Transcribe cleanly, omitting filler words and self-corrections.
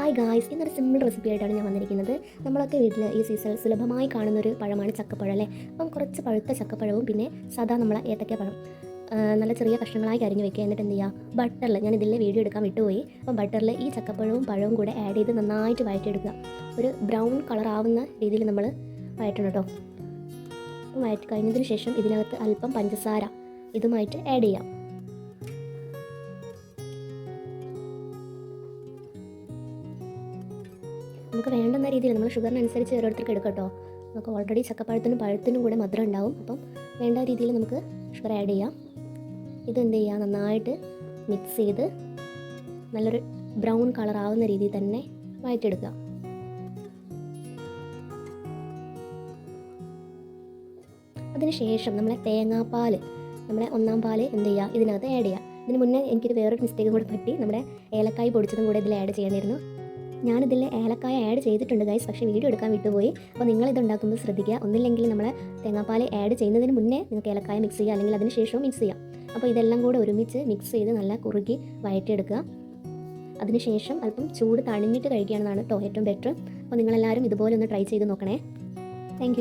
Hi guys, ഇന്നൊരു simple recipe ആയിട്ടാണ് ഞാൻ വന്നിരിക്കുന്നത്. നമ്മളൊക്കെ വീട്ടിൽ ഈ സീസൺ സുലഭമായി കാണുന്നൊരു പഴമാണ് ചക്കപ്പഴം അല്ലേ. അപ്പം കുറച്ച് പഴുത്ത ചക്കപ്പഴവും പിന്നെ സാധാ നമ്മളെ ഏത്തക്കപ്പഴം നല്ല ചെറിയ കഷ്ണങ്ങളായി അരിഞ്ഞ് വെക്കുക. എന്നിട്ട് എന്ത് ചെയ്യുക, ബട്ടറിൽ, ഞാൻ ഇതിലെ വീഡിയോ എടുക്കാൻ വിട്ടുപോയി. അപ്പം ബട്ടറിൽ ഈ ചക്കപ്പഴവും പഴവും കൂടെ ആഡ് ചെയ്ത് നന്നായിട്ട് വഴറ്റിയെടുക്കുക. ഒരു ബ്രൗൺ കളർ ആവുന്ന രീതിയിൽ നമ്മൾ വഴറ്റണം കേട്ടോ. അപ്പം വഴറ്റി കഴിഞ്ഞതിന് ശേഷം ഇതിനകത്ത് അല്പം പഞ്ചസാര ഇതുമായിട്ട് ആഡ് ചെയ്യാം. നമുക്ക് വേണ്ടുന്ന രീതിയിൽ നമ്മൾ ഷുഗറിനനുസരിച്ച് ഓരോരുത്തർക്ക് എടുക്കാം കേട്ടോ. നമുക്ക് ഓൾറെഡി ചക്കപ്പഴത്തിനും പഴത്തിനും കൂടെ മധുരം ഉണ്ടാവും. അപ്പം വേണ്ട രീതിയിൽ നമുക്ക് ഷുഗർ ആഡ് ചെയ്യാം. ഇതെന്ത് ചെയ്യുക, നന്നായിട്ട് മിക്സ് ചെയ്ത് നല്ലൊരു ബ്രൗൺ കളർ ആവുന്ന രീതിയിൽ തന്നെ വഴറ്റിയെടുക്കുക. അതിനുശേഷം നമ്മളെ തേങ്ങാപ്പാൽ, നമ്മുടെ ഒന്നാം പാൽ എന്ത് ചെയ്യുക, ഇതിനകത്ത് ആഡ് ചെയ്യുക. ഇതിന് മുന്നേ എനിക്കൊരു വേറൊരു മിസ്റ്റേക്കും കൂടെ പറ്റി. നമ്മുടെ ഏലക്കായ് പൊടിച്ചതും കൂടെ ഇതിൽ ആഡ് ചെയ്യേണ്ടിയിരുന്നു. ഞാനിതിൽ ഏലക്കായ ആഡ് ചെയ്തിട്ടുണ്ട് ഗൈസ്, പക്ഷേ വീഡിയോ എടുക്കാൻ വിട്ടുപോയി. അപ്പോൾ നിങ്ങളിത് ഉണ്ടാക്കുമ്പോൾ ശ്രദ്ധിക്കുക. ഒന്നില്ലെങ്കിൽ നമ്മളെ തേങ്ങാപ്പാൽ ആഡ് ചെയ്യുന്നതിന് മുന്നേ നിങ്ങൾക്ക് ഏലക്കായ മിക്സ് ചെയ്യുക, അല്ലെങ്കിൽ അതിന് ശേഷവും മിക്സ് ചെയ്യാം. അപ്പോൾ ഇതെല്ലാം കൂടെ ഒരുമിച്ച് മിക്സ് ചെയ്ത് നല്ല കുറുകി വഴറ്റിയെടുക്കുക. അതിനുശേഷം അല്പം ചൂട് തണിഞ്ഞിട്ട് കഴിക്കുകയാണെന്നാണ് കേട്ടോ ഏറ്റവും ബെറ്റർ. അപ്പോൾ നിങ്ങളെല്ലാവരും ഇതുപോലെ ഒന്ന് ട്രൈ ചെയ്ത് നോക്കണേ. താങ്ക്